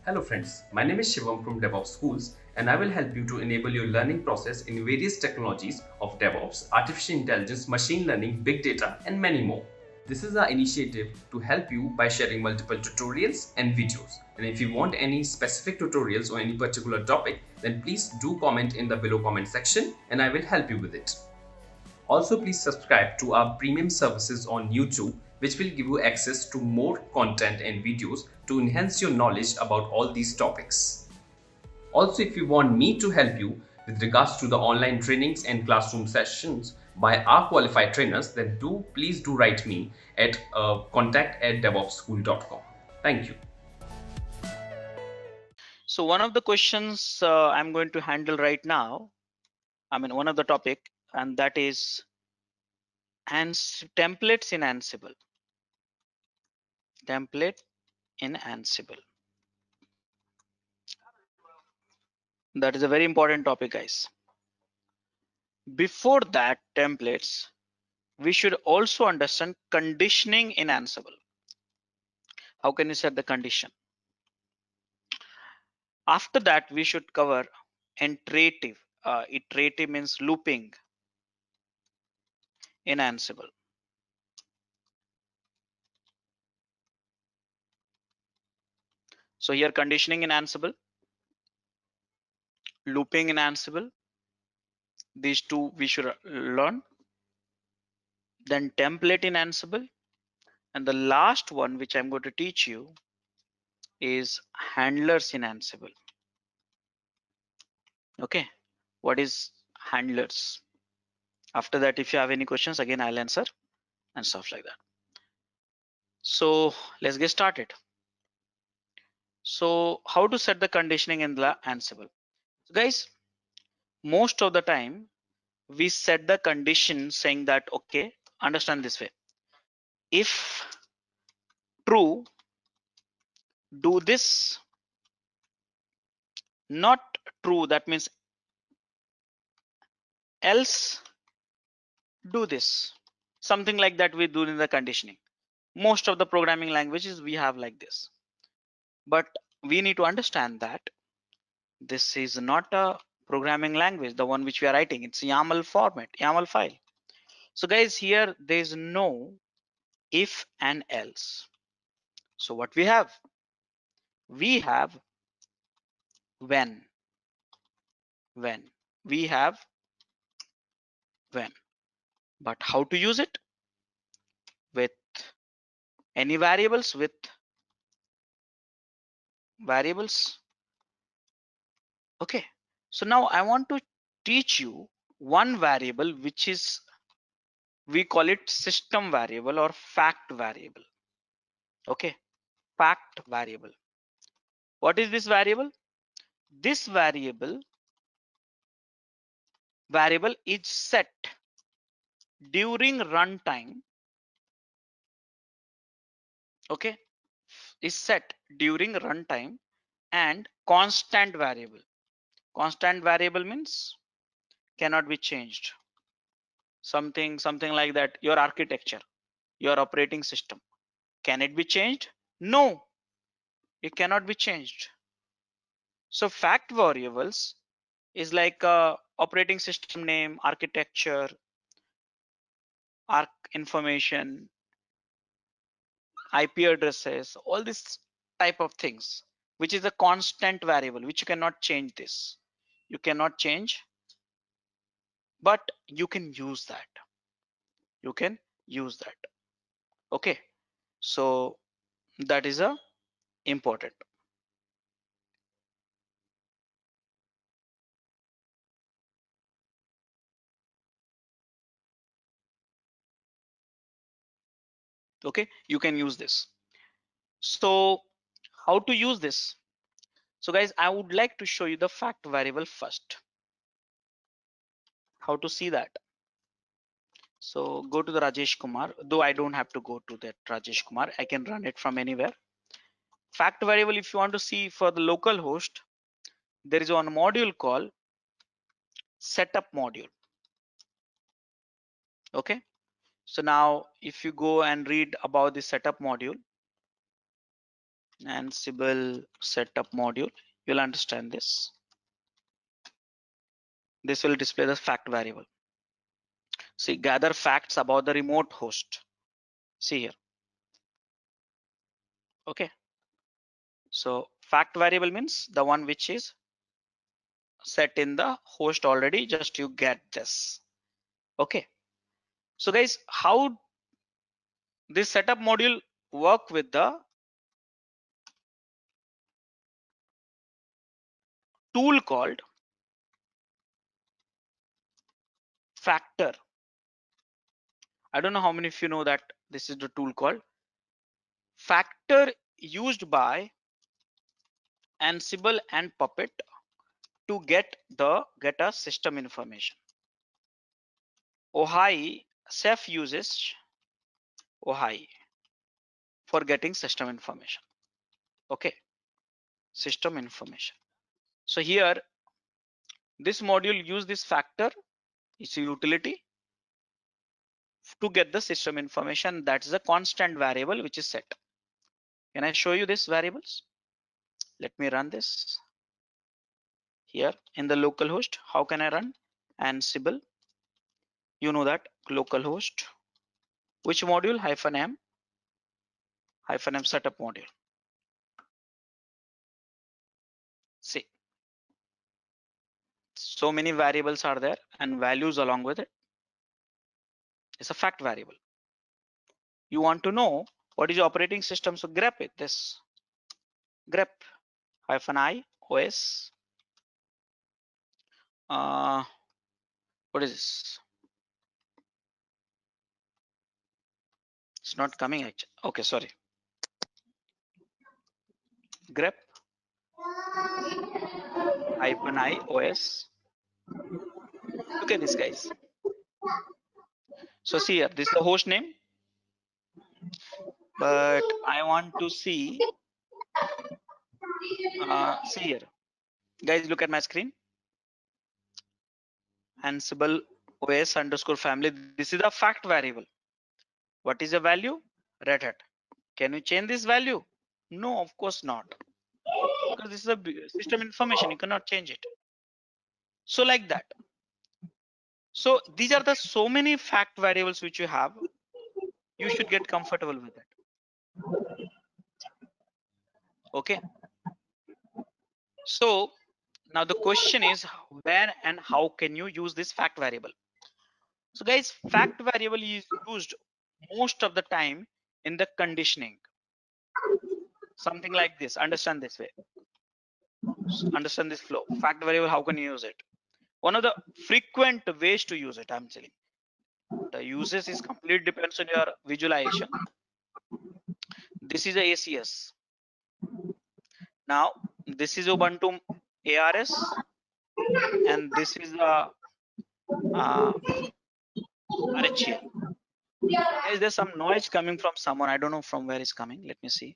Hello friends, my name is Shivam from DevOps Schools and I will help you to enable your learning process in various technologies of DevOps, artificial intelligence, machine learning, big data and many more. This is our initiative to help you by sharing multiple tutorials and videos. And if you want any specific tutorials or any particular topic, then please do comment in the below comment section and I will help you with it. Also, please subscribe to our premium services on YouTube, which will give you access to more content and videos to enhance your knowledge about all these topics. Also, if you want me to help you with regards to the online trainings and classroom sessions by our qualified trainers, then please do write me at contact@devopsschool.com. Thank you. So one of the questions I'm going to handle right now, one of the topic, and that is templates in Ansible. Template in Ansible. That is a very important topic, guys. Before that, templates, we should also understand conditioning in Ansible. How can you set the condition? After that, we should cover iterative. Iterative means looping in Ansible. So here conditioning in Ansible, looping in Ansible, these two we should learn. Then template in Ansible, and the last one which I'm going to teach you is handlers in Ansible. Okay, what is handlers? After that, if you have any questions, again I'll answer and stuff like that. So let's get started. So how to set the conditioning in the Ansible? Guys, most of the time we set the condition saying that, okay, understand this way. If true, do this. Not true, that means else do this. Something like that we do in the conditioning. Most of the programming languages we have like this. But we need to understand that this is not a programming language, the one which we are writing. It's YAML format, YAML file. So guys, here there is no if and else. So what we have? We have when. We have when. But how to use it? With any variables, with variables. Okay, so now I want to teach you one variable which is, we call it system variable or fact variable. Okay, fact variable. What is this variable? This variable is set during runtime. Okay, is set during runtime and constant variable. Constant variable means cannot be changed. Something like that. Your architecture, your operating system, can it be changed? No, it cannot be changed. So fact variables is like operating system name, architecture, arc information, IP addresses, all this type of things, which is a constant variable, which you cannot change this. You cannot change, but you can use that. You can use that. Okay, so that is a important. Okay, you can use this. So how to use this? So guys, I would like to show you the fact variable first. How to see that? So go to the Rajesh Kumar, though I don't have to go to that Rajesh Kumar, I can run it from anywhere. Fact variable, if you want to see for the local host, there is one module called setup module. Okay, so now if you go and read about the setup module, Ansible setup module. You'll understand this. This will display the fact variable. See, gather facts about the remote host. See here. Okay. So fact variable means the one which is set in the host already. Just you get this. Okay. So guys, how this setup module work with the tool called Factor. I don't know how many of you know that this is the tool called Factor, used by Ansible and Puppet to get a system information. Ohai Ceph uses Ohai for getting system information. Okay, system information. So here this module use this factor, it's a utility to get the system information. That's a constant variable which is set. Can I show you this variables? Let me run this here in the localhost. How can I run Ansible? You know that localhost, which module? -m setup module. See, so many variables are there and values along with it. It's a fact variable. You want to know what is your operating system, so grep it, this grep -i os. What is this? It's not coming actually. Okay, sorry. Grep -i os. Look at this, guys. So see here, this is the host name, but I want to see here, guys, look at my screen. Ansible os underscore family. This is a fact variable. What is the value? Red Hat. Can you change this value? No, of course not, because this is a system information. You cannot change it. So like that. So these are the so many fact variables which you have. You should get comfortable with it. Okay. So now the question is, where and how can you use this fact variable? So guys, fact variable is used most of the time in the conditioning. Something like this. Understand this way. Understand this flow. Fact variable, how can you use it? One of the frequent ways to use it, I'm telling. The uses is complete depends on your visualization. This is a ACS. Now this is Ubuntu ARS, and this is the RHEL. Guys, there's some noise coming from someone. I don't know from where it's coming. Let me see.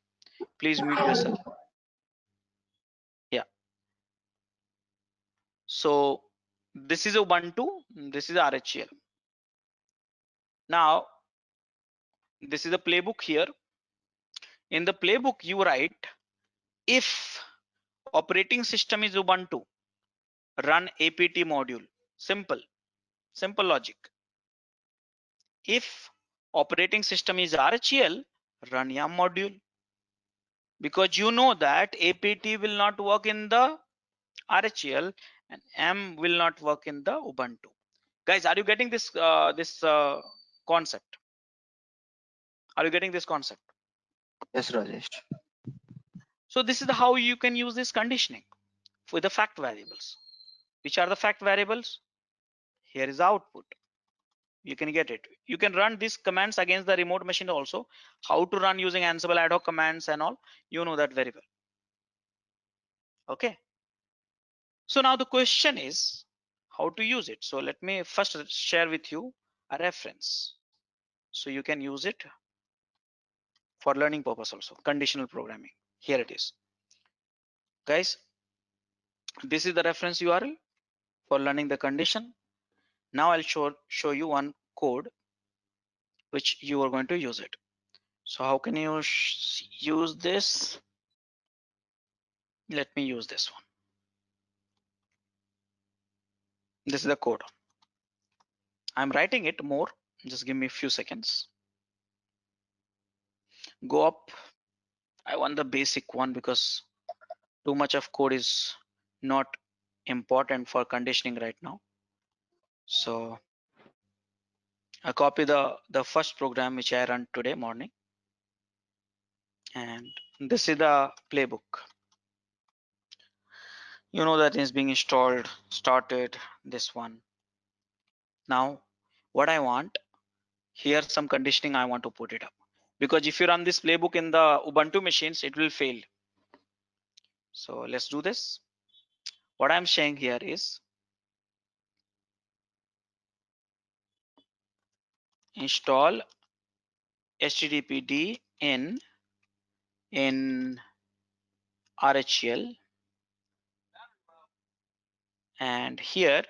Please mute yourself. Yeah. So this is Ubuntu. This is RHEL. Now this is a playbook here. In the playbook, you write, if operating system is Ubuntu, run apt module. Simple logic. If operating system is RHEL, run YAM module, because you know that apt will not work in the RHEL and YAM will not work in the Ubuntu. Guys, are you getting this concept? Are you getting this concept? Yes, Rajesh. So this is how you can use this conditioning with the fact variables. Which are the fact variables? Here is the output. You can get it. You can run these commands against the remote machine also. How to run using Ansible ad hoc commands and all, you know that very well. Okay. So now the question is how to use it. So let me first share with you a reference, so you can use it for learning purpose also. Conditional programming. Here it is. Guys, this is the reference URL for learning the condition. Now I'll show you one code which you are going to use it. So how can you use this? Let me use this one. This is the code. I'm writing it more. Just give me a few seconds. Go up. I want the basic one because too much of code is not important for conditioning right now. So I copy the first program which I run today morning, and this is the playbook. You know that is being installed, started, this one. Now what I want, here some conditioning I want to put it up, because if you run this playbook in the Ubuntu machines, it will fail. So let's do this. What I'm saying here is install httpd in RHEL, and here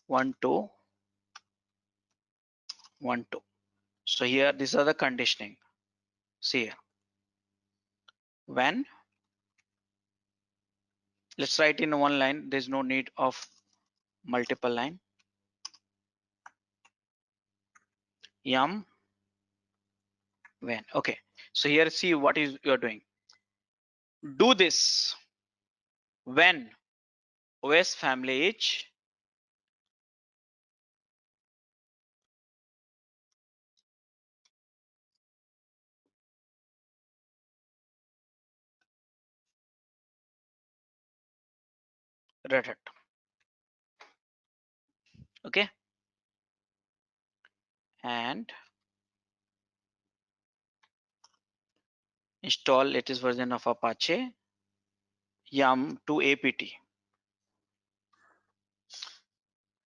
one two. So here these are the conditioning. See here, when, let's write in one line, there's no need of multiple line. Yum when. Okay, so here see what is you're doing. Do this when OS family is Red Hat. Okay, and install latest version of Apache yum to apt.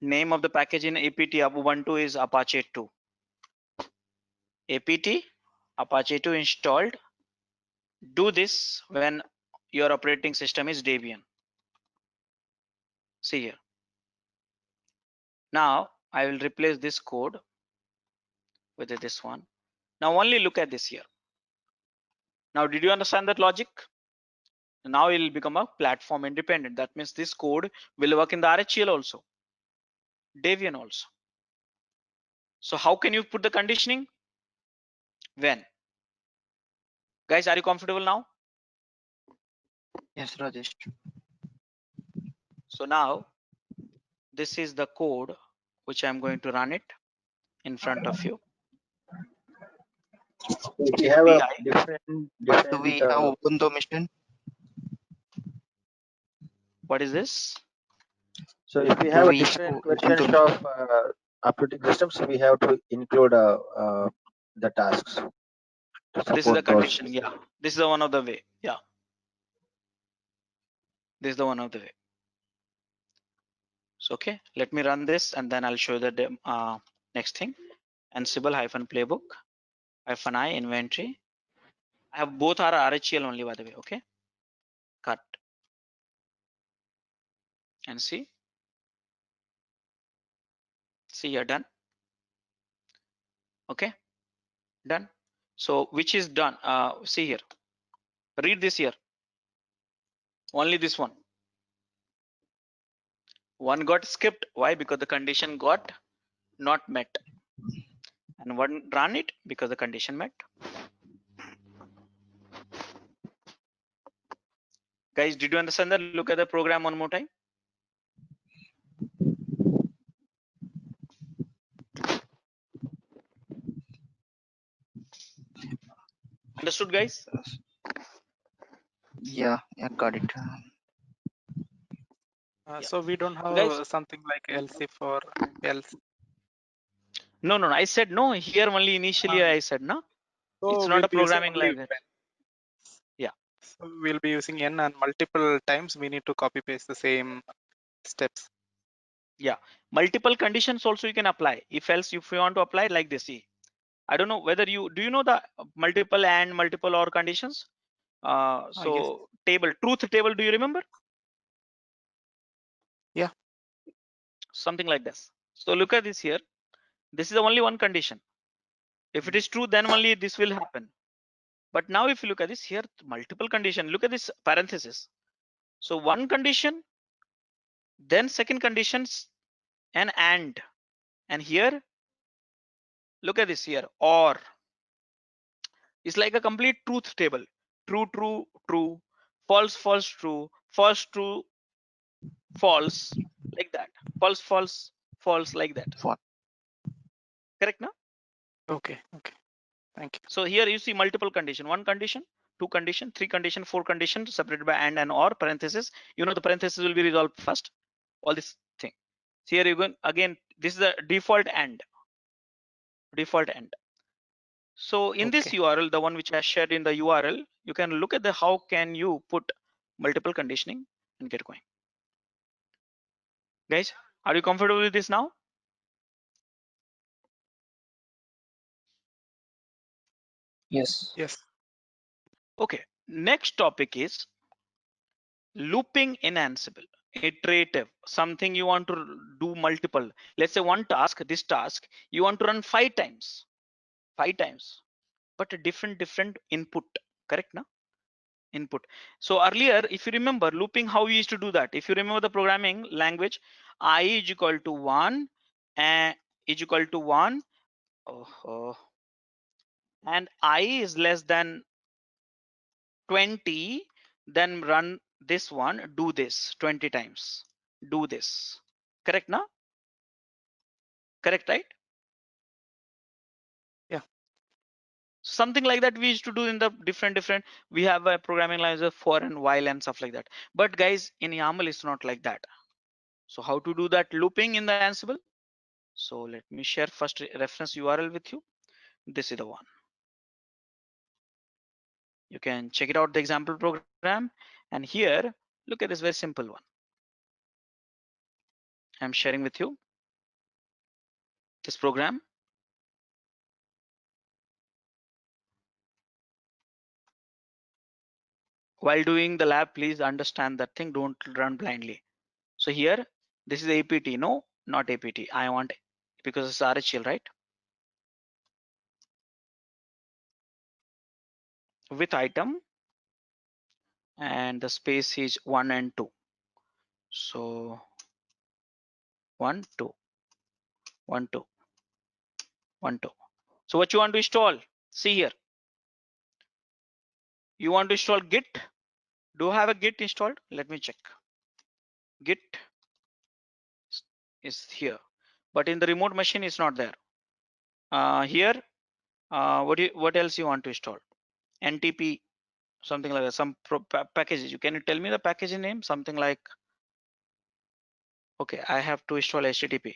Name of the package in apt Ubuntu is Apache 2. Apt Apache 2 installed. Do this when your operating system is Debian. See here. Now I will replace this code with this one. Now only look at this here. Now did you understand that logic? Now it will become a platform independent. That means this code will work in the RHEL also, Debian also. So how can you put the conditioning? When? Guys, are you comfortable now? Yes, Rajesh. So now this is the code which I'm going to run it in front of you. If we have a API. But do we have Ubuntu machine? What is this? so if we Do have a we different use versions Ubuntu of operating systems, we have to include the tasks to This is the support those. conditioning. Yeah, this is the one of the way. Yeah, this is the one of the way. So okay, let me run this and then I'll show you the next thing. Ansible -playbook -I inventory. I have both are RHEL only, by the way. Okay, cut and see you're done. Okay, done. So which is done? See here, read this here. Only this one got skipped. Why? Because the condition got not met, and one run it because the condition met. Guys, did you understand that? Look at the program one more time. Understood, guys? Yeah, got it. Yeah. So we don't have Guys, something like else if or else. no, I said no. Here only initially I said no. So It's not we'll a be using programming only like that. when. Yeah. So we'll be using n, and multiple times we need to copy paste the same steps. Yeah, multiple conditions also you can apply. If else, if you want to apply like this, see, I don't know whether you know the multiple and multiple or conditions. So Yes. table, truth table, do you remember? something like this. So look at this here. This is only one condition. If it is true, then only this will happen. But now if you look at this here, multiple condition, look at this parenthesis. So one condition, then second conditions, and here, look at this here, or. It's like a complete truth table. True, true, true, false, false, true, false, true, false, like that. False, false, false, like that. False. Correct, no? Okay. Okay. Thank you. So here you see multiple condition, one condition, two condition, three condition, four condition separated by and or parenthesis. You know the parenthesis will be resolved first. All this thing. So here you go again. This is the default end. Default end. So in this Okay. URL, the one which I shared in the URL, you can look at the how can you put multiple conditioning and get going. Guys, are you comfortable with this now? Yes. Yes. Okay, next topic is looping in Ansible. Iterative, something you want to do multiple. Let's say one task, this task, you want to run 5 times, but a different input, correct now? Input. So earlier, if you remember looping, how we used to do that? If you remember the programming language, I is equal to 1 and is equal to 1, and I is less than 20, then run this one, do this 20 times, do this. Correct now? Correct, right? Yeah. Something like that we used to do in the different, we have a programming language of for and while and stuff like that. But guys, in YAML it's not like that. So how to do that looping in the Ansible? So let me share first reference URL with you. This is the one. You can check it out, the example program. And here, look at this very simple one. I'm sharing with you this program. While doing the lab, please understand that thing, don't run blindly. So here, this is APT, no, not APT. I want, because it's RHEL, right? With item, and the space is 1 and 2. So 1, 2, 1, 2, 1, 2. So what you want to install? See here. You want to install Git? Do you have a Git installed? Let me check. Git is here, but in the remote machine it's not there. Here, what else you want to install? NTP, something like that, some packages. You can you tell me the package name? Something like, okay, I have to install HTTP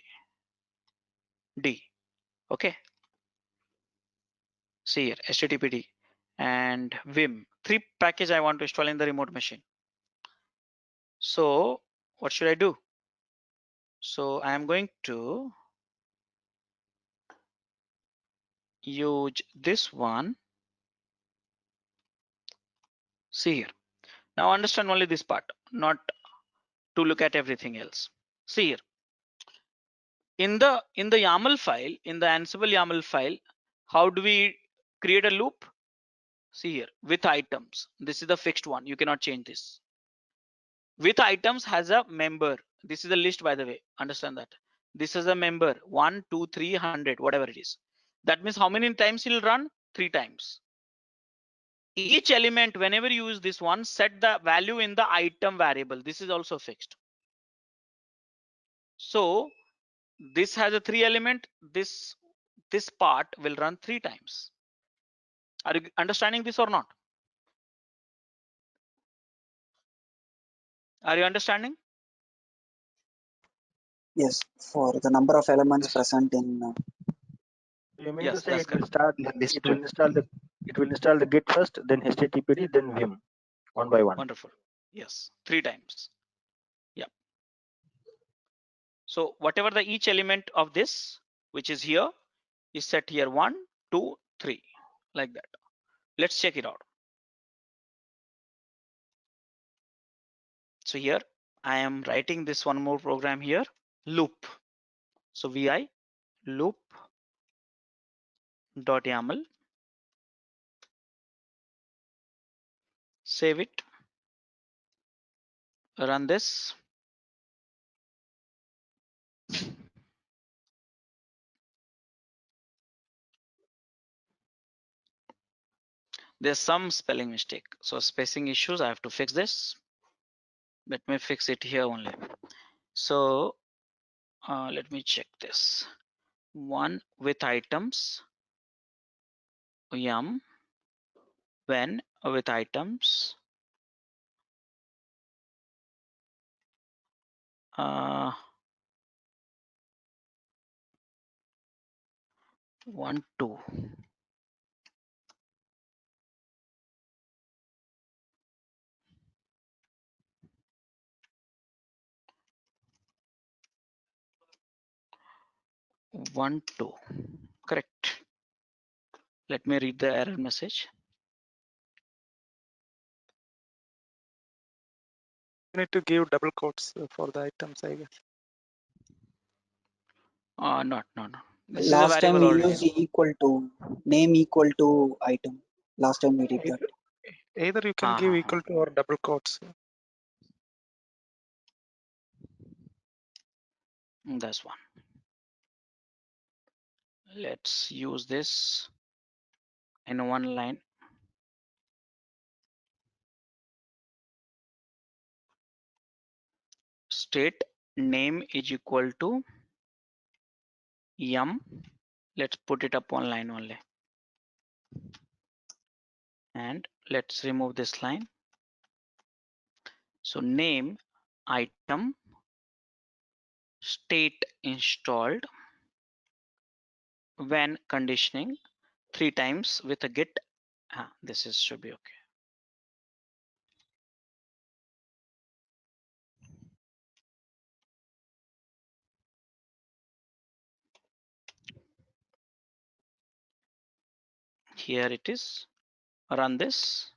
D. Okay, see here, HTTPD and Vim. 3 package I want to install in the remote machine. So what should I do? So I am going to use this one. See here. Now understand only this part, not to look at everything else. See here. In the YAML file, in the Ansible YAML file, how do we create a loop? See here, with items. This is the fixed one. You cannot change this. With items has a member. This is a list, by the way. Understand that. This is a member 1, 2, 3, 100, whatever it is. That means how many times it will run? 3 times. Each element, whenever you use this one, set the value in the item variable. This is also fixed. So this has a 3 element. This part will run 3 times. Are you understanding this or not? Are you understanding? Yes, for the number of elements Yes. present in. You mean Yes, to say that's it will correct. start, The list. it will install the Git first, then HTTPD, then Vim, one by one. Wonderful. Yes, 3 times. Yeah. So whatever the each element of this, which is here, is set here 1, 2, 3, like that. Let's check it out. So here I am writing this one more program here. loop. So vi loop dot YAML, save it, run this. There's some spelling mistake. So spacing issues, I have to fix this. Let me fix it here only. So let me check this. One with items, yum, when with items, uh, 1, 2. One, two, correct. Let me read the error message. You need to give double quotes for the items, I guess. No. This is a Last time variable we already. used equal to, name equal to item. Last time we did that. Either you can give equal to or double quotes. That's one. Let's use this in one line. State name is equal to yum. Let's put it up one line only. And let's remove this line. So name item state installed when conditioning 3 times with a git. This is should be okay. Here it is. Run this.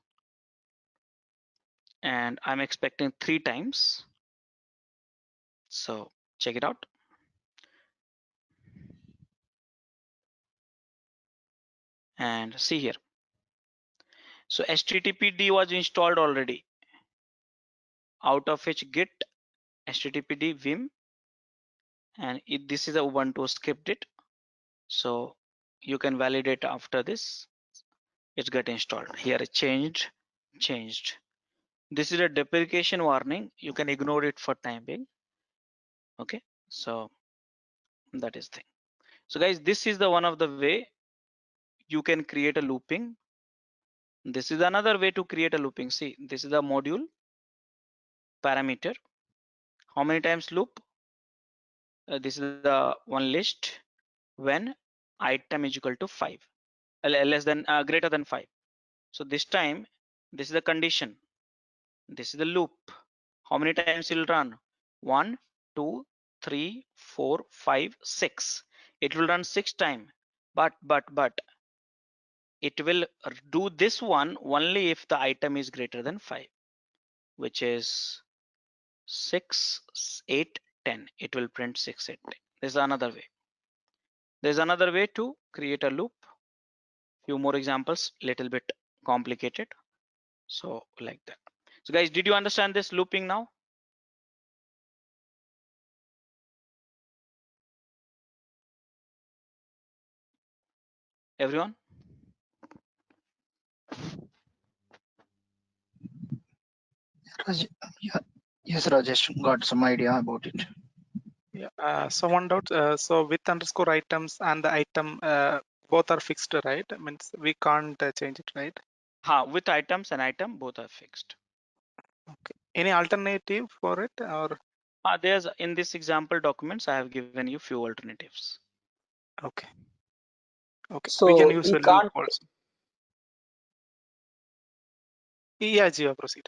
And I'm expecting 3 times. So check it out. And see here. So HTTPD was installed already. Out of which git HTTPD vim, and this is a Ubuntu scripted. So you can validate after this. It's got installed. Here it changed. This is a deprecation warning. You can ignore it for time being. Okay, so that is thing. So guys, this is the one of the way you can create a looping. This is another way to create a looping. See, this is the module parameter. How many times loop? This is the one list when item is equal to 5, less than greater than 5. So this time, this is the condition. This is the loop. How many times it will run? 1, 2, 3, 4, 5, 6. It will run 6 times. But it will do this one only if the item is greater than 5, which is 6, 8, 10. It will print 6, 8, 10. There's another way. There's another way to create a loop. Few more examples, little bit complicated. So like that. So guys, did you understand this looping now? Everyone? Yeah. Yes, Rajesh, got some idea about it. Yeah. So one doubt. So with underscore items and the item both are fixed, right? Means we can't change it, right? With items and item, both are fixed. Okay. Any alternative for it or? There's in this example documents, I have given you few alternatives. Okay. Okay. So we can use we a loop can't. also. Yeah, Jiva, proceed.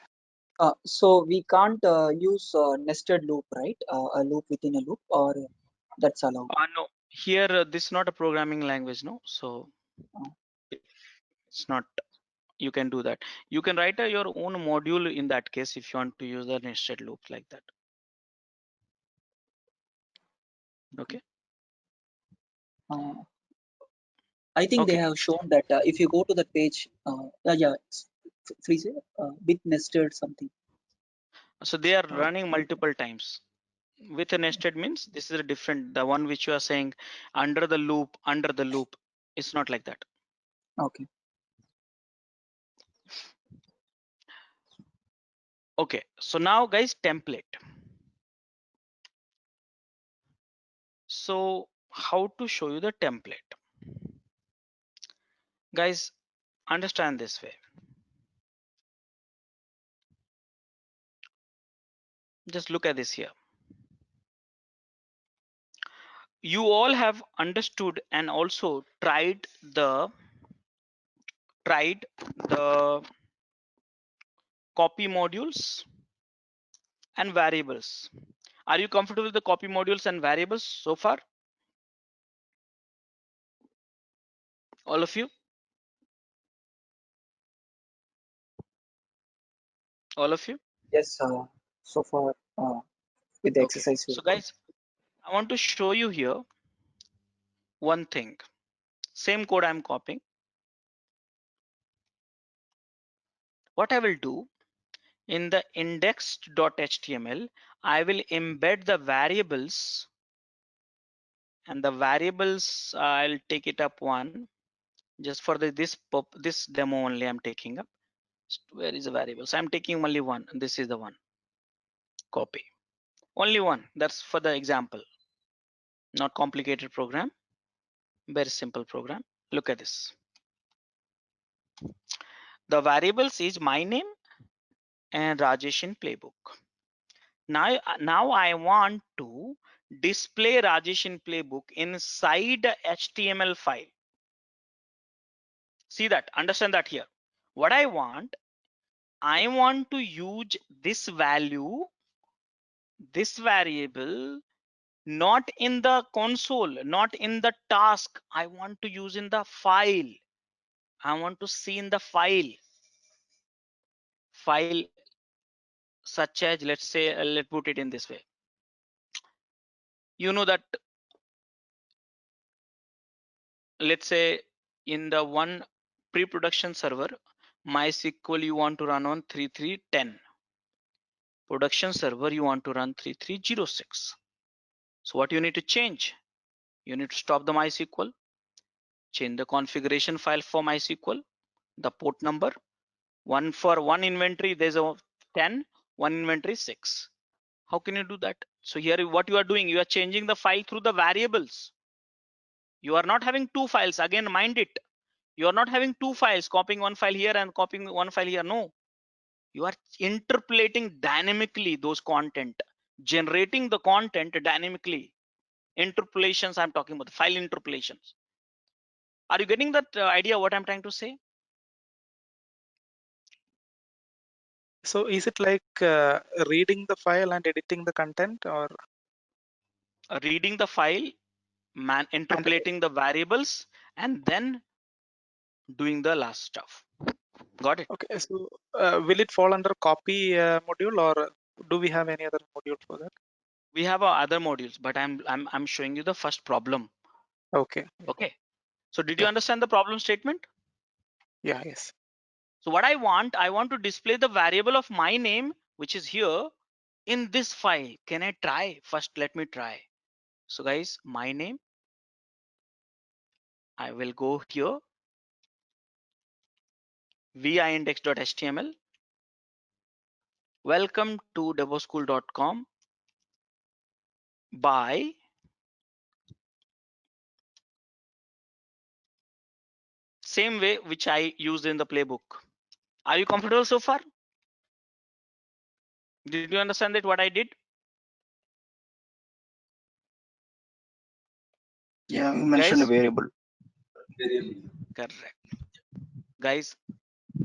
So we can't use nested loop, right? A loop within a loop, or that's allowed. No, here this is not a programming language, no. So it's not. You can do that. You can write your own module in that case if you want to use the nested loop like that. Okay. I think they Okay. have shown that if you go to the page, freeze it, with nested something. So they are running multiple times. With a nested means this is a different, the one which you are saying under the loop, it's not like that. Okay. Okay, so now guys, template. So how to show you the template? Guys, understand this way. Just look at this here. You all have understood and also tried the copy modules and variables. Are you comfortable with the copy modules and variables so far? All of you? All of you? Yes. So far, with the Okay. exercise. So guys, I want to show you here one thing. Same code I'm copying. What I will do in the index.html, I will embed the variables, and the variables I'll take it up one just for this demo only. I'm taking up. Where is the variables? I'm taking only one, and this is the one. Copy. Only one. That's for the example. Not complicated program. Very simple program. Look at this. The variables is my name and Rajesh in playbook. Now I want to display Rajesh in playbook inside the HTML file. See that, understand that here. What I want to use this value, this variable, not in the console, not in the task. I want to use in the file. I want to see in the file such as, let's say, let's put it in this way. You know that, let's say in the one pre-production server, MySQL you want to run on 3310. Production server you want to run 3306. So what you need to change? You need to stop the MySQL, change the configuration file for MySQL, the port number. One for one inventory, there's a 10, one inventory 6. How can you do that? So here what you are doing, you are changing the file through the variables. You are not having two files. Again, mind it. You are not having two files, copying one file here and copying one file here. No, you are interpolating dynamically those content, generating the content dynamically. Interpolations, I'm talking about the file interpolations. Are you getting that idea what I'm trying to say? So is it like reading the file and editing the content, or Reading the file, interpolating the variables, and then doing the last stuff. Got it? okay? So will it fall under copy module, or do we have any other module for that? We have other modules, but I'm showing you the first problem. Okay. Okay. So did you understand the problem statement? Yeah. Yes. So what I want to display the variable of my name, which is here in this file. Can I try? First, let me try. So guys, my name, I will go here, vi-index.html. Welcome to devoschool.com by same way which I used in the playbook. Are you comfortable so far? Did you understand that what I did? Yeah, you mentioned a Guys? variable. Correct. Guys,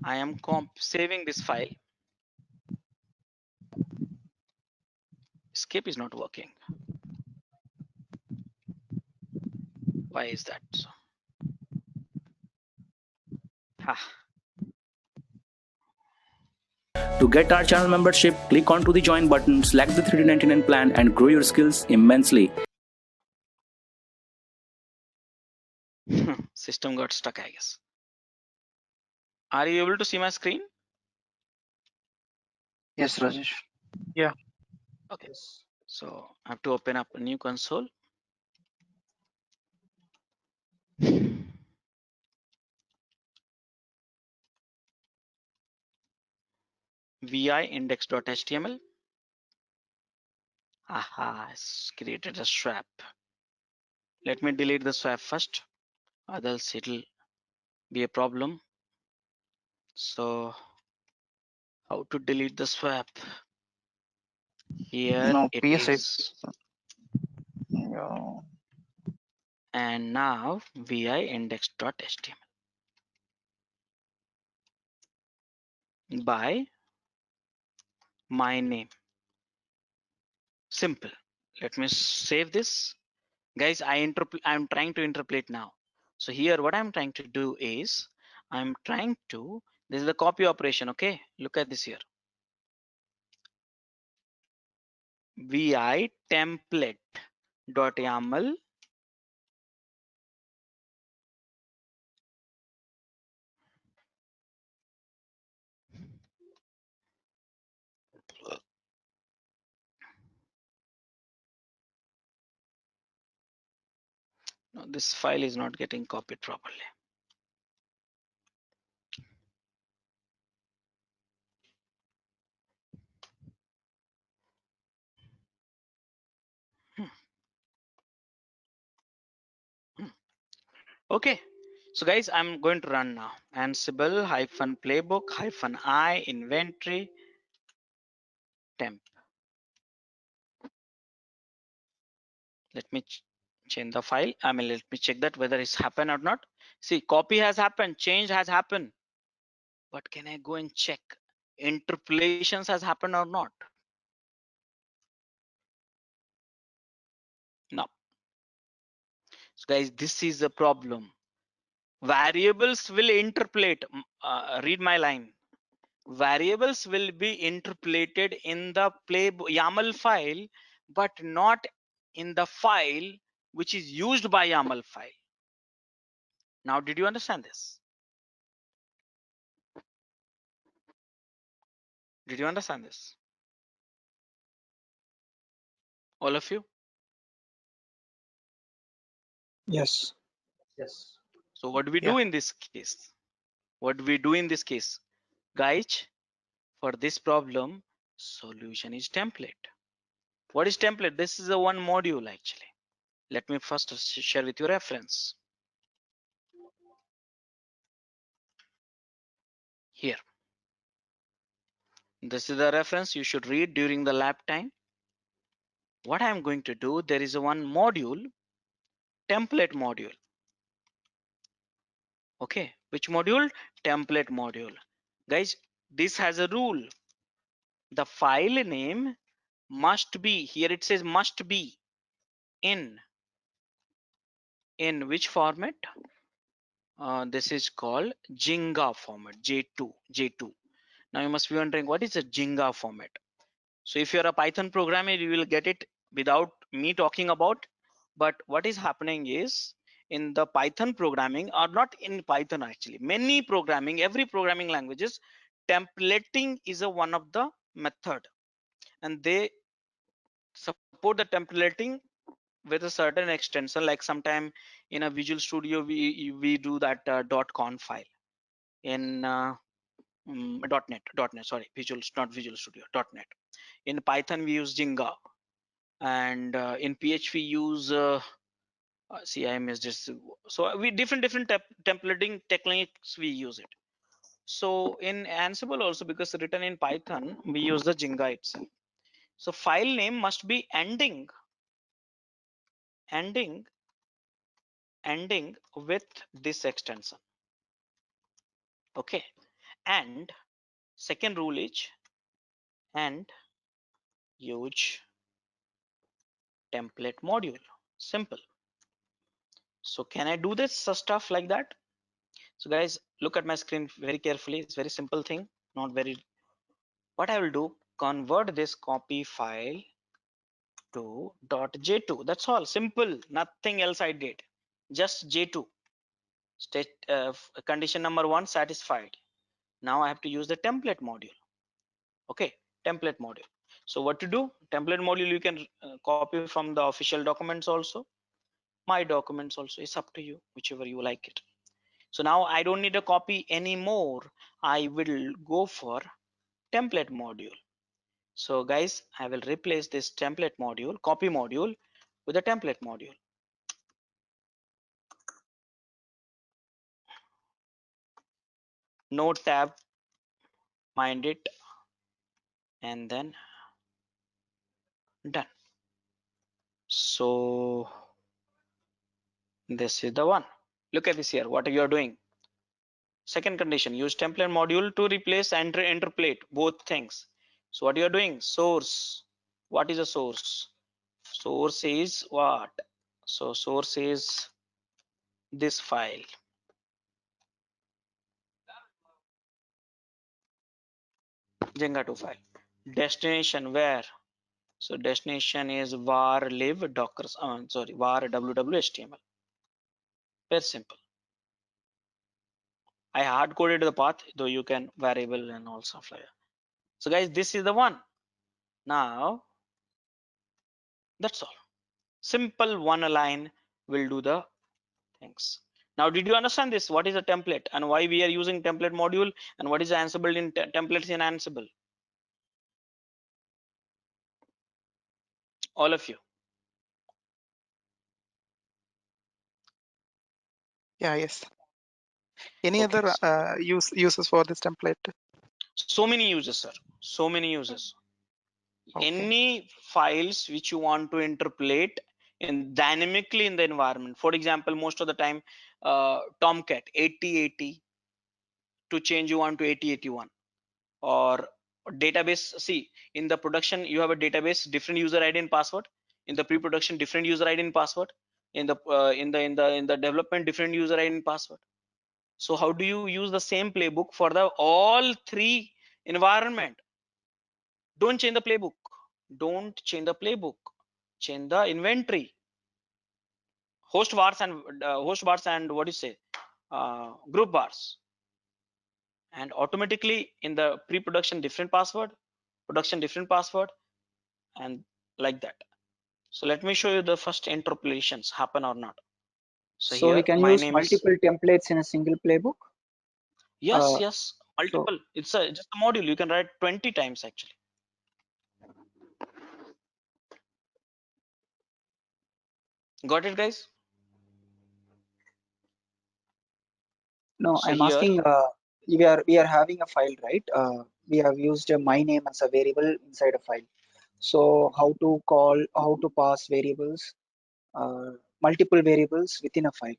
I am saving this file. Escape is not working. Why is that so? To get our channel membership, click onto the join button, select the 3D99 plan and grow your skills immensely. system got stuck, I guess. Are you able to see my screen? Yes, Rajesh. Okay. So I have to open up a new console. vi index.html. Aha, it's created a swap. Let me delete the swap first, otherwise it'll be a problem. So how to delete the swap? Here No, it PSI. is. Yeah. And now vi index.html by my name. Simple. Let me save this. Guys, I'm trying to interpolate now. So here what I'm trying to do is this is the copy operation. Okay, look at this here. vi template.yaml no, this file is not getting copied properly. Okay, so guys, I'm going to run now. Ansible -playbook -i inventory temp. Let me change the file. I mean, let me check that whether it's happened or not. See, copy has happened, change has happened. But can I go and check interpolations has happened or not? No. So guys, this is a problem. Variables will interpolate. Read my line. Variables will be interpolated in the YAML file, but not in the file which is used by YAML file. Now, did you understand this? Did you understand this? All of you? Yes. Yes. So what do we do in this case? What do we do in this case? Guys, for this problem, solution is template. What is template? This is a one module actually. Let me first share with you reference. Here. This is the reference you should read during the lab time. What I'm going to do, there is a one module, template module. Okay, which module? Template module. Guys, this has a rule. The file name must be, here it says must be in which format? This is called Jinga format, J2. Now you must be wondering what is a Jinga format. So if you're a Python programmer, you will get it without me talking about. But what is happening is in the Python programming, or not in Python actually, many programming, every programming languages, templating is a one of the method, and they support the templating with a certain extension. Like sometime in a Visual Studio, we do that .conf file. In .NET, sorry, not Visual Studio, .NET. In Python, we use Jinga, and in PHP we use see, I missed this. So we different templating techniques we use it. So in Ansible also, because written in Python, we use the Jinga itself. So file name must be ending with this extension. Okay, and second rule is and use template module. Simple. So can I do this stuff like that? So guys, look at my screen very carefully. It's very simple thing, not very. What I will do, convert this copy file to .j2. That's all, simple, nothing else I did, just J2. Condition number 1 satisfied. Now I have to use the template module. Okay, template module. So what to do? Template module you can copy from the official documents also. My documents also, is up to you, whichever you like it. So now I don't need a copy anymore. I will go for template module. So guys, I will replace this template module, copy module, with a template module. Node tab, mind it, and then done. So this is the one. Look at this here, what you are doing. Second condition, use template module to replace and interpolate both things. So what you are doing? Source. What is a source? Source is what? So source is this file. Jenga 2 file. Destination where? So destination is var lib docker, var www.html. Very simple. I hard coded the path, though you can variable and all stuff like that. So guys, this is the one. Now that's all. Simple one line will do the things. Now, did you understand this? What is a template and why we are using template module and what is Ansible in templates in Ansible? All of you. Yeah, yes. Any Okay. other uses for this template? So many users, sir. So many users. Okay. Any files which you want to interpolate in dynamically in the environment. For example, most of the time, Tomcat 8080 to change you want to 8081, or database. See, in the production you have a database, different user ID and password. In the pre-production, different user ID and password. In the development, different user ID and password. So how do you use the same playbook for the all three environment? Don't change the playbook. Don't change the playbook. Change the inventory. Host bars and what do you say? Group bars. And automatically in the pre-production different password, production different password, and like that. So let me show you the first interpolations happen or not. So So we here can my use name is, multiple templates in a single playbook. yes, So multiple. It's just a module. You can write 20 times actually. Got it, guys? no, So I'm here, asking. We are having a file, right? We have used my name as a variable inside a file. So how to pass variables, multiple variables within a file.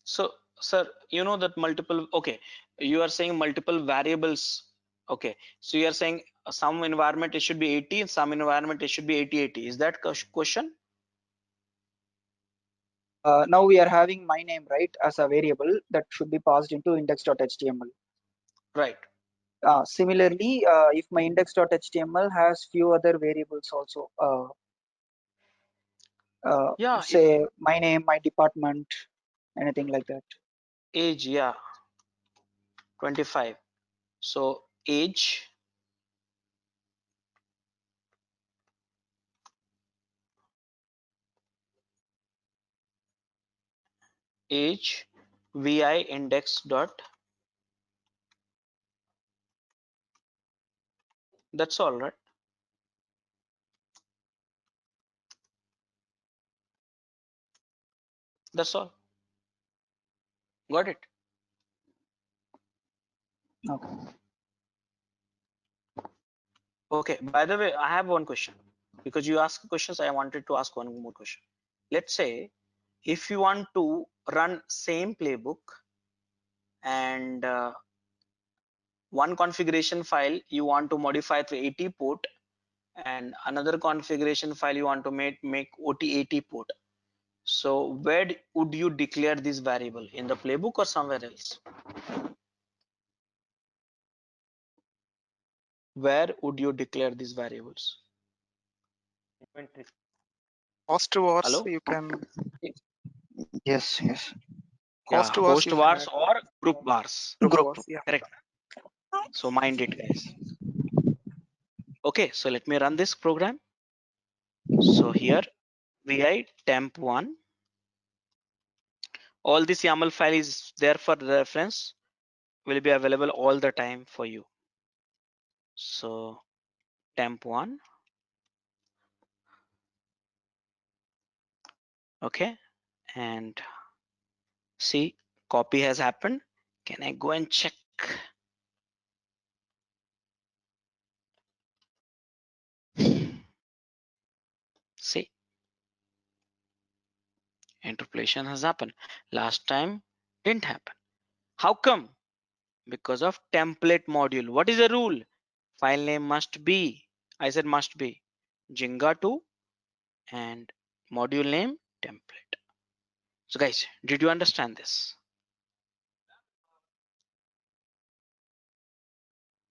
so sir, you know that multiple, okay, you are saying multiple variables. Okay, so you are saying some environment it should be 80 and some environment it should be 8080. Is that question? Now we are having my name, right, as a variable that should be passed into index.html. Right. Similarly, if my index.html has few other variables also, Yeah, say my name, my department, anything like that. age, yeah, 25. So age, vi index dot, that's all, right? That's all. Got it? Okay. Okay, by the way, I have one question. Because you asked questions, I wanted to ask one more question. Let's say if you want to run same playbook and one configuration file you want to modify to 80 port and another configuration file you want to make OT80 port. So where would you declare this variable, in the playbook or somewhere else? Where would you declare these variables? Host wars, Hello? you can. Yes, yes. Yeah, Host vars host you vars had. or group vars. Group Group. vars. Yeah. Correct. So mind it, guys. Okay, so let me run this program. So here vi temp1. All this YAML file is there for reference, will be available all the time for you. So temp1. Okay, and see, copy has happened. Can I go and check? See, interpolation has happened. Last time didn't happen. How come? Because of template module. What is the rule? File name must be, I said must be, Jinga2 and module name template. So guys, did you understand this?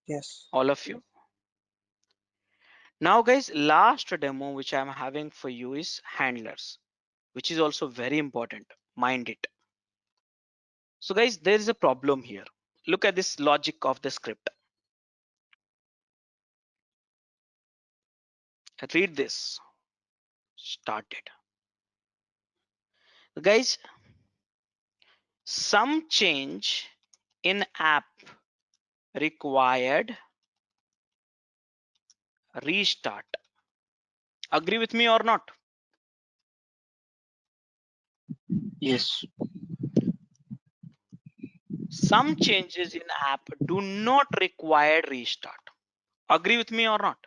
Yes. All of you? Now guys, last demo which I'm having for you is handlers, which is also very important. Mind it. So guys, there is a problem here. Look at this logic of the script. Read this. Started. Guys, some change in app required restart. Agree with me or not? Yes. Some changes in app do not require restart. Agree with me or not?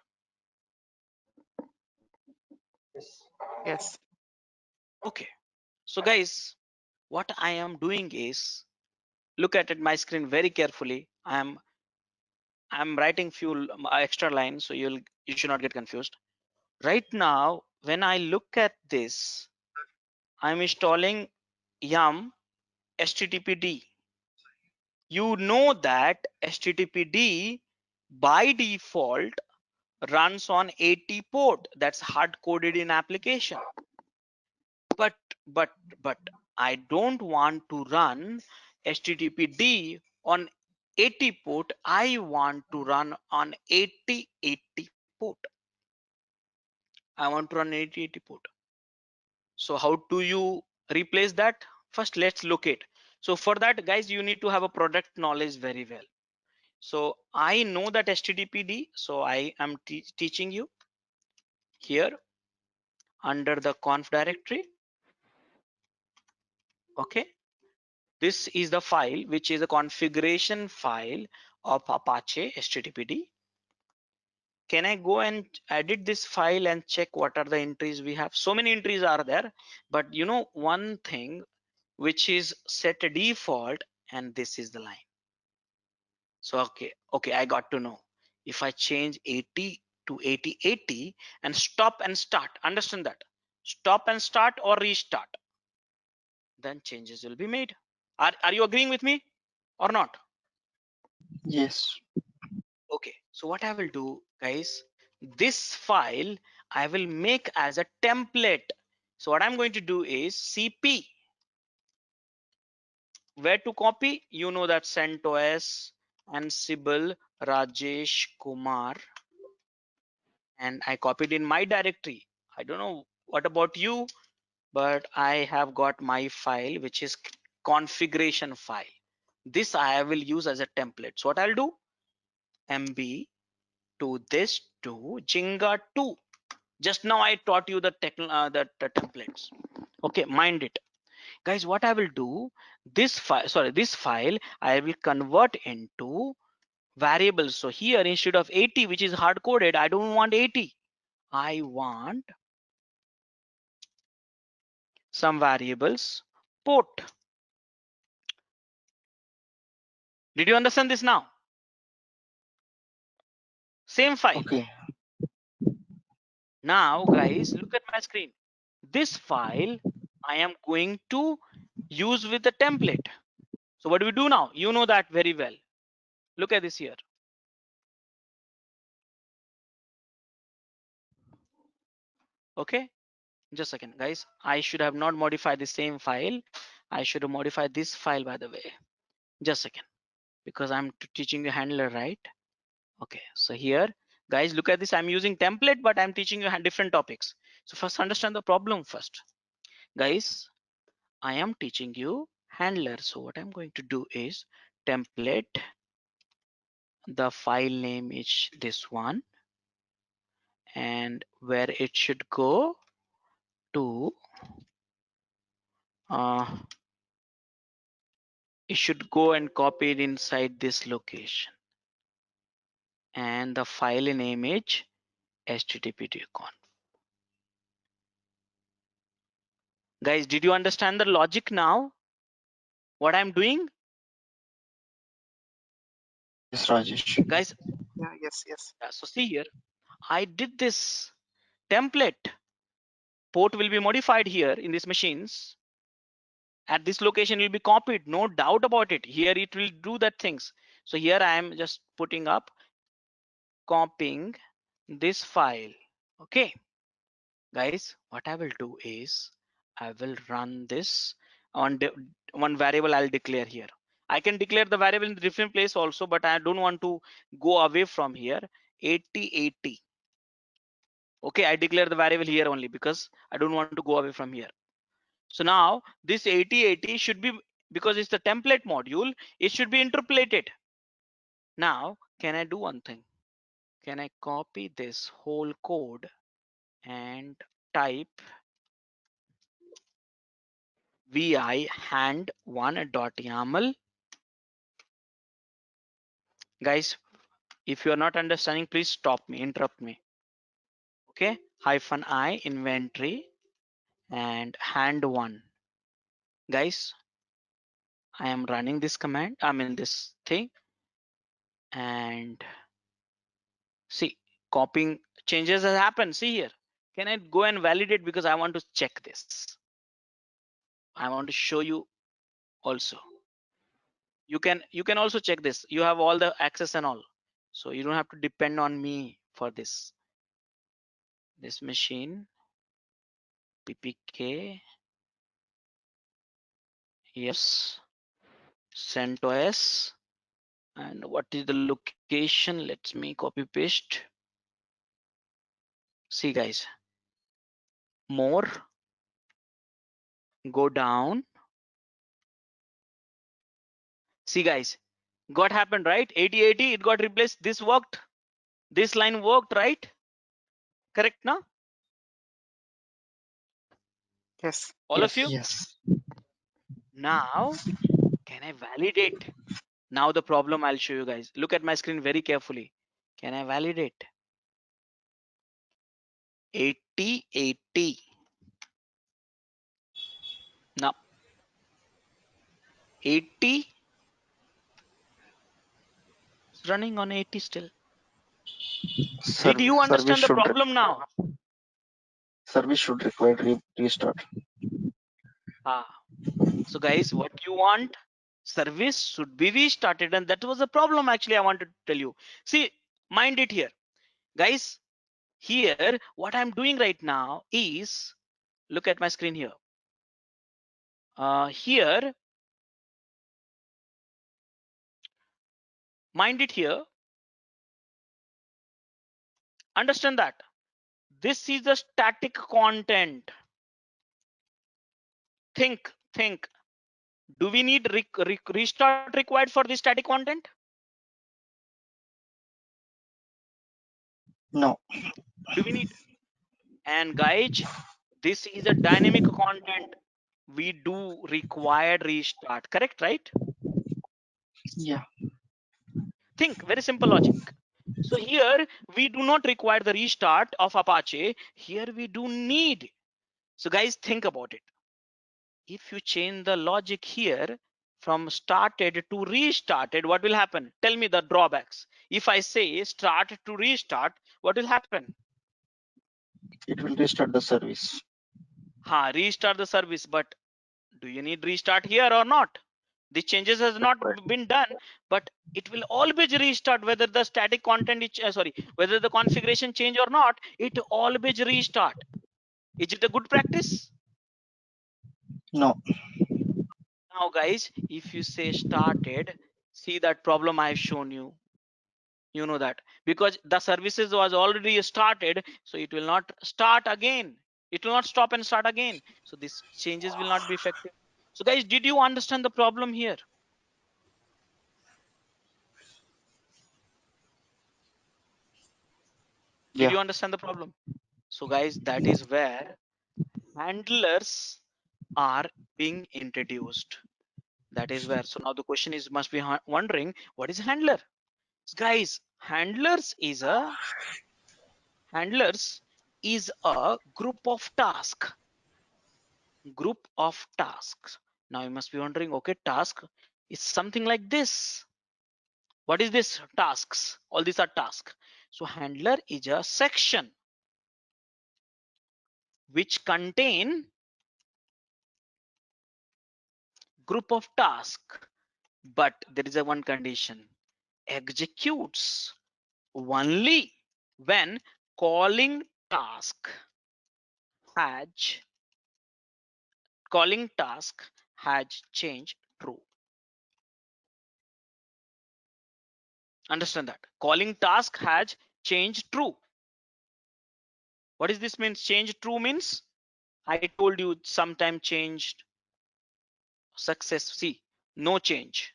Yes. Okay. So guys, what I am doing is, look at it, my screen very carefully. I'm writing few extra lines, so you should not get confused. Right now, when I look at this, I'm installing yum httpd. You know that httpd by default runs on 80 port. That's hard coded in application. But I don't want to run httpd on 80 port. I want to run on 8080 port. I want to run 8080 port. So how do you replace that? First, let's look it. So for that, guys, you need to have a product knowledge very well. So I know that httpd, so I am teaching you here under the conf directory. Okay, this is the file which is a configuration file of Apache httpd. Can I go and edit this file and check what are the entries we have? So many entries are there, but you know one thing which is set default, and this is the line. So okay, I got to know. If I change 80 to 8080 and stop and start, understand that, stop and start or restart, then changes will be made. Are you agreeing with me or not? Yes. Okay, so what I will do, guys, this file I will make as a template. So what I'm going to do is cp, where to copy, you know that CentOS and Sybil Rajesh Kumar, and I copied in my directory. I don't know what about you, but I have got my file which is configuration file. This I will use as a template. So what I'll do, mb to this to Jinga 2. Just now I taught you the templates. Okay, mind it, guys. What I will do, this file I will convert into variables. So here, instead of 80, which is hard coded, I don't want 80. I want some variables port. Did you understand this now? Same file. Okay. Now guys, look at my screen. This file I am going to use with the template. So what do we do now? You know that very well. Look at this here. Okay, Just a second, guys. I should have not modified the same file. I should have modified this file, by the way. Just a second, because I'm teaching you handler, right? Okay, so here, guys, look at this. I'm using template, but I'm teaching you different topics. So first, understand the problem first, guys. I am teaching you handler. So what I'm going to do is template. The file name is this one, and where it should go to, it should go and copy it inside this location, and the file name is http://conf. Guys, did you understand the logic now? What I'm doing, Yes, Rajesh. guys? Yeah, yes, yes. So see here, I did this template. Port will be modified here in these machines. At this location will be copied, no doubt about it. Here it will do that things. So here I am just putting up, copying this file. Okay, guys, what I will do is I will run this on one variable I'll declare here. I can declare the variable in different place also, but I don't want to go away from here. 8080. Okay, I declare the variable here only because I don't want to go away from here. So now this 8080 should be, because it's the template module, it should be interpolated. Now, can I do one thing? Can I copy this whole code and type vi hand1.yaml? Guys, if you are not understanding, please stop me, interrupt me. Okay, -i inventory and hand1. Guys, I am running this command, I mean this thing, and see, copying changes has happened. See here, can I go and validate, because I want to check this. I want to show you also. You can also check this. You have all the access and all, so you don't have to depend on me for this. This machine, ppk, yes, CentOS, and what is the location? Let me copy paste. See guys, more, go down. See guys, what happened, right? 8080, it got replaced. This worked. This line worked, right? Correct now? Yes. All of you? Yes. Now, can I validate? Now the problem I'll show you guys. Look at my screen very carefully. Can I validate? 8080. Now 80 is running on 80 still. Did you understand the problem now? Service should require restart. So guys, what you want? Service should be restarted, and that was the problem actually I wanted to tell you. See, mind it here. Guys, here what I'm doing right now is, look at my screen here. Here, mind it here. Understand that this is the static content. Think. Do we need restart required for this static content? No. Do we need? And guys, this is a dynamic content. We do require restart, correct, right? Yeah. Think, very simple logic. So here we do not require the restart of Apache. Here we do need. So guys, think about it. If you change the logic here from started to restarted, what will happen? Tell me the drawbacks. If I say start to restart, what will happen? It will restart the service. Restart the service, but do you need restart here or not? The changes has not been done, but it will always restart whether the static content is whether the configuration change or not, it always restart. Is it a good practice? No. Now guys, if you say started, see that problem I've shown you. You know that because the services was already started, so it will not start again. It will not stop and start again. So these changes will not be effective. So guys, did you understand the problem here? Did Yeah. you understand the problem? So guys, that is where handlers are being introduced. That is where. So now the question is, must be wondering, what is handler? So guys, handlers is a group of tasks. Group of tasks. Now you must be wondering, okay, task is something like this. What is this? Tasks. All these are tasks. So handler is a section which contain group of tasks, but there is a one condition: executes only when calling task has changed true. Understand that calling task has changed true. What is this means? Change true means I told you sometime changed success. See, no change,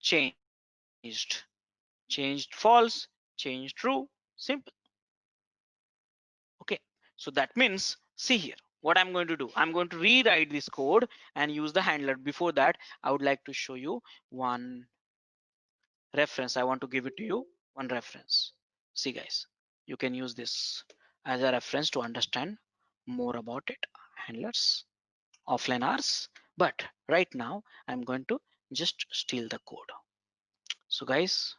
changed, changed false, changed true, simple. Okay, so that means, see here, what I'm going to do, I'm going to rewrite this code and use the handler. Before that, I would like to show you one reference. I want to give it to you, one reference. See guys, you can use this as a reference to understand more about it. Handlers, offline hours, but right now I'm going to just steal the code. So guys,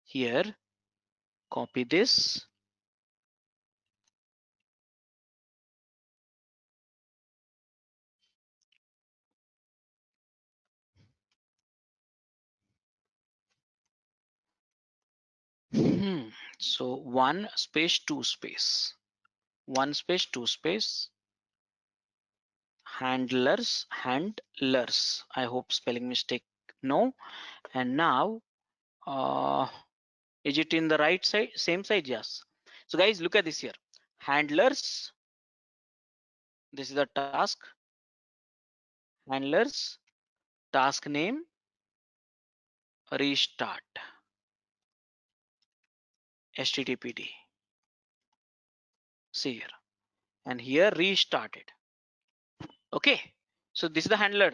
here, copy this, so one space, two space, one space, two space, handlers, I hope spelling mistake no. And now is it in the right side, same side? Yes. So guys, look at this here, handlers, this is the task, handlers, task name, restart, httpd. See here, and here restarted. Okay, so this is the handler.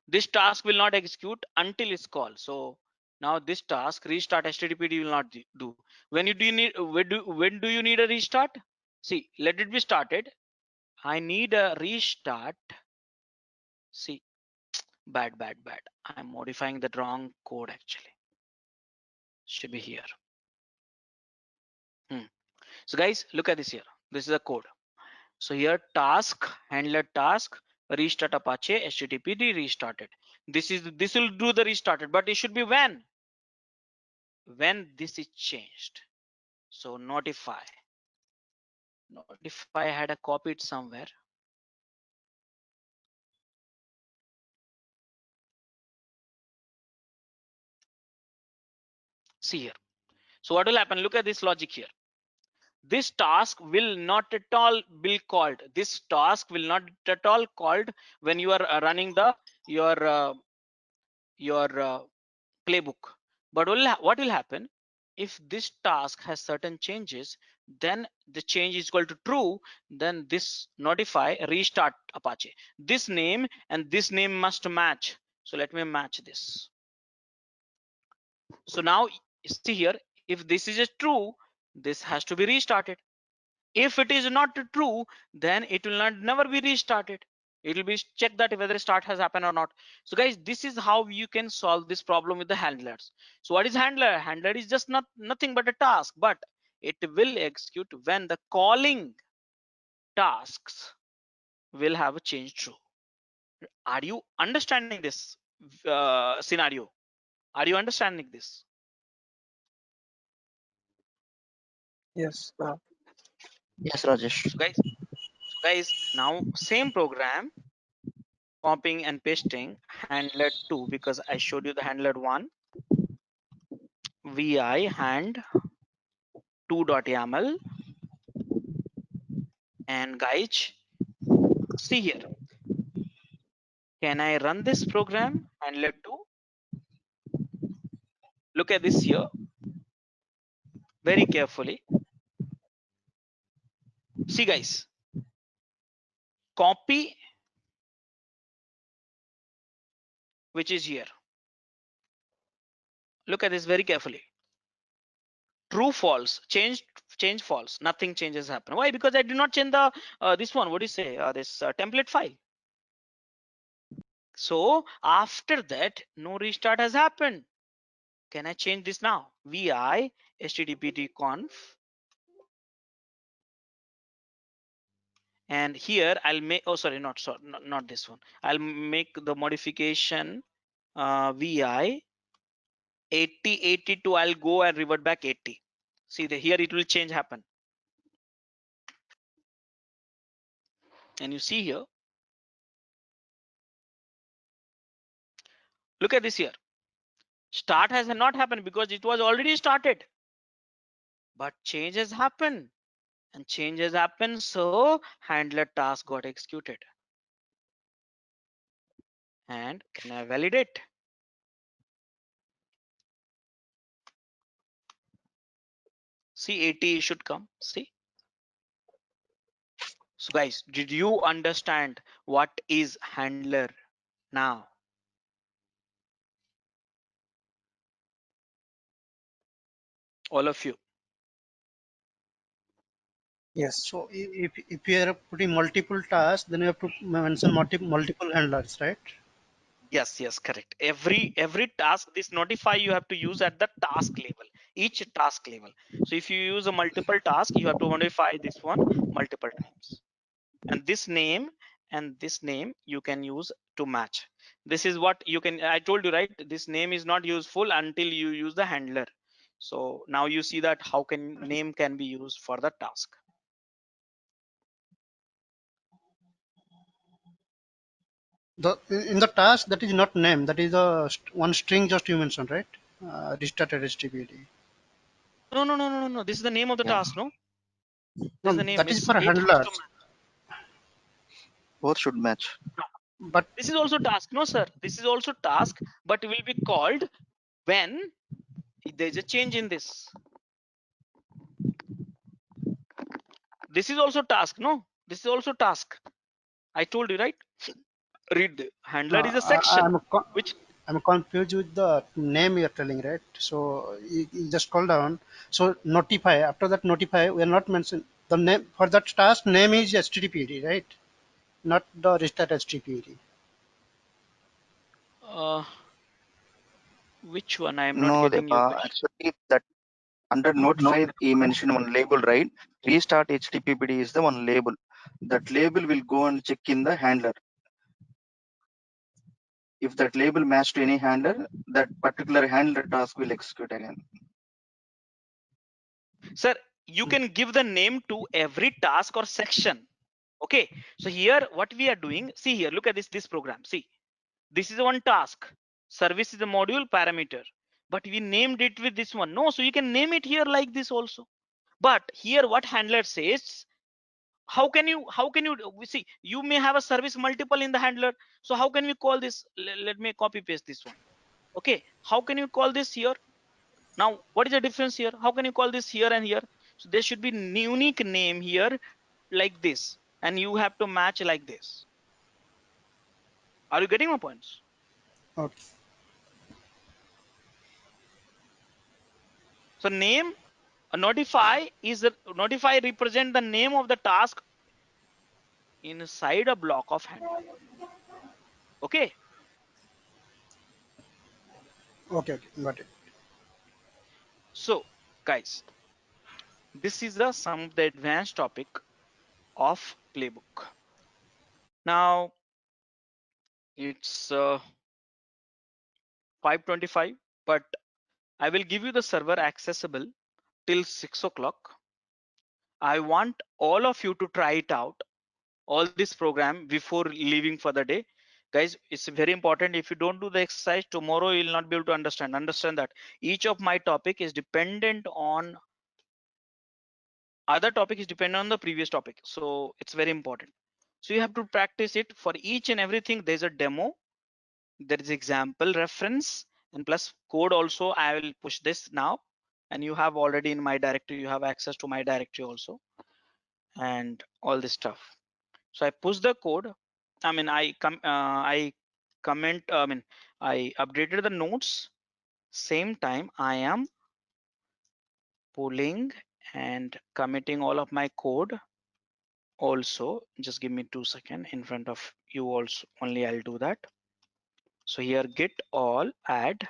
This task will not execute until it's called. So now this task restart httpd will not do. When you do need, when do you need a restart? See, let it be started. I need a restart. See, bad. I'm modifying the wrong code actually. Should be here. So guys, look at this here. This is a code. So here task, handler task, restart Apache, httpd restarted. This will do the restarted, but it should be when this is changed. So notify I had a copied somewhere. See here. So what will happen? Look at this logic here. This task will not at all be called. This task will not at all called when you are running the your playbook. But what will happen if this task has certain changes? Then the change is equal to true. Then this notify restart Apache. This name and this name must match. So let me match this. So now see here, if this is true, this has to be restarted. If it is not true, then it will not never be restarted. It will be checked that whether start has happened or not. So guys, this is how you can solve this problem with the handlers. So what is handler? Handler is just nothing but a task, but it will execute when the calling tasks will have a change true. Are you understanding this scenario? Are you understanding this? Yes. Yes, Rajesh. So guys, now same program, copying and pasting handler 2, because I showed you the handler 1, vi hand 2.yaml, and guys, see here, can I run this program handler 2? Look at this here very carefully. See guys, copy, which is here. Look at this very carefully. True, false, change false, nothing changes happen. Why? Because I did not change the this one, what do you say, this template file. So after that, no restart has happened. Can I change this now? Vi httpd conf, and here I'll make, oh sorry, not this one. I'll make the modification vi 8082. I'll go and revert back 80. See the here it will change happen. And you see here, look at this here. Start has not happened because it was already started. But change has happened. And change has happened, so handler task got executed. And can I validate? See, 80 should come. See. So guys, did you understand what is handler now? All of you. Yes. So if you are putting multiple tasks, then you have to mention multiple handlers, right? Yes, correct. Every task, this notify you have to use at the task level, each task level. So if you use a multiple task, you have to modify this one multiple times. And this name you can use to match. This is what you can, I told you, right? This name is not useful until you use the handler. So now you see that how can name can be used for the task. In the task, that is not name, that is a one string just you mentioned, right? Restarted HTTPD. No. This is the name of the Yeah, task, no? This No, is the name. that is Means for it has to handlers. both should match. But This is also task. No, sir. This is also task, but will be called when there's a change in this. This is also task. No, this is also task. I told you, right? Read the handler is a section which. I'm confused with the name you're telling, right? So you just scroll down. So notify. After that notify, we are not mentioning the name for that task. Name is HTTPD, right? Not the restart HTTPD. Which one? I am not No, getting your question. actually that under notify he mentioned one label, right? Restart HTTPD is the one label. That label will go and check in the handler. If that label matched to any handler, that particular handler task will execute again. Sir, you can give the name to every task or section. Okay, so here what we are doing, see here, look at this program. See, this is one task. Service is a module parameter, but we named it with this one. No, so you can name it here like this also. But here what handler says, how can you we see you may have a service multiple in the handler. So how can we call this? Let me copy paste this one. Okay, how can you call this here? Now what is the difference here? How can you call this here and here? So there should be unique name here like this, and you have to match like this. Are you getting my points? Okay. So name, notify is notify represent the name of the task inside a block of handler. Okay, Okay. Got it. so guys, this is the some of the advanced topic of playbook. Now it's 5:25, but I will give you the server accessible till 6 o'clock. I want all of you to try it out, all this program before leaving for the day. Guys, it's very important. If you don't do the exercise tomorrow, you'll not be able to understand that each of my topic is dependent on other topic, is dependent on the previous topic. So it's very important. So you have to practice it for each and everything. There's a demo, there is example reference, and plus code also. I will push this now, and you have already in my directory, you have access to my directory also, and all this stuff. So I push the code. I mean, I updated the nodes. Same time, I am pulling and committing all of my code. Also, just give me 2 seconds in front of you. Also, only I'll do that. So here, git all add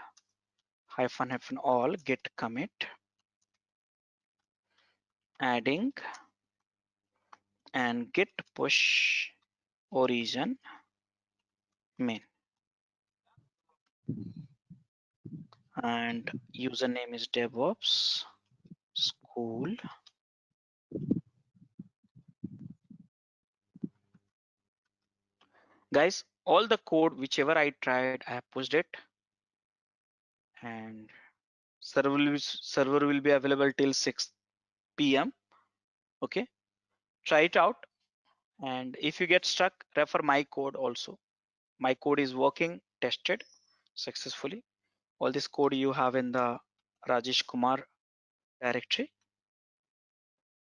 -- all git commit, adding, and git push origin main, and username is DevOps School. Guys, all the code whichever I tried, I have pushed it, and server will be available till 6 p.m. Okay, try it out, and if you get stuck, refer my code also. My code is working, tested successfully. All this code you have in the Rajesh Kumar directory,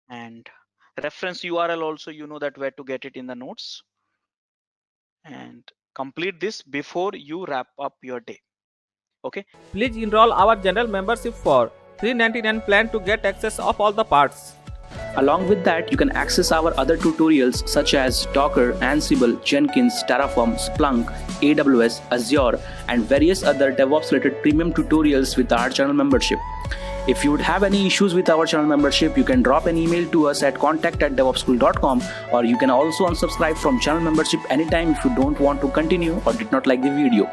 and reference URL also, you know that where to get it in the notes. And complete this before you wrap up your day. Okay, Please enroll our general membership for $399 plan to get access of all the parts. Along with that, you can access our other tutorials such as Docker, Ansible, Jenkins, Terraform, Splunk, AWS, Azure, and various other DevOps related premium tutorials with our channel membership. If you would have any issues with our channel membership, you can drop an email to us at contact@devopsschool.com, or you can also unsubscribe from channel membership anytime if you don't want to continue or did not like the video.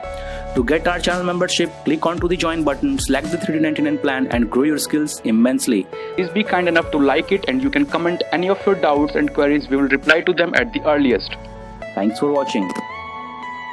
To get our channel membership, click onto the join button, select the $399 plan, and grow your skills immensely. Please be kind enough to like it, and you can comment any of your doubts and queries. We will reply to them at the earliest. Thanks for watching.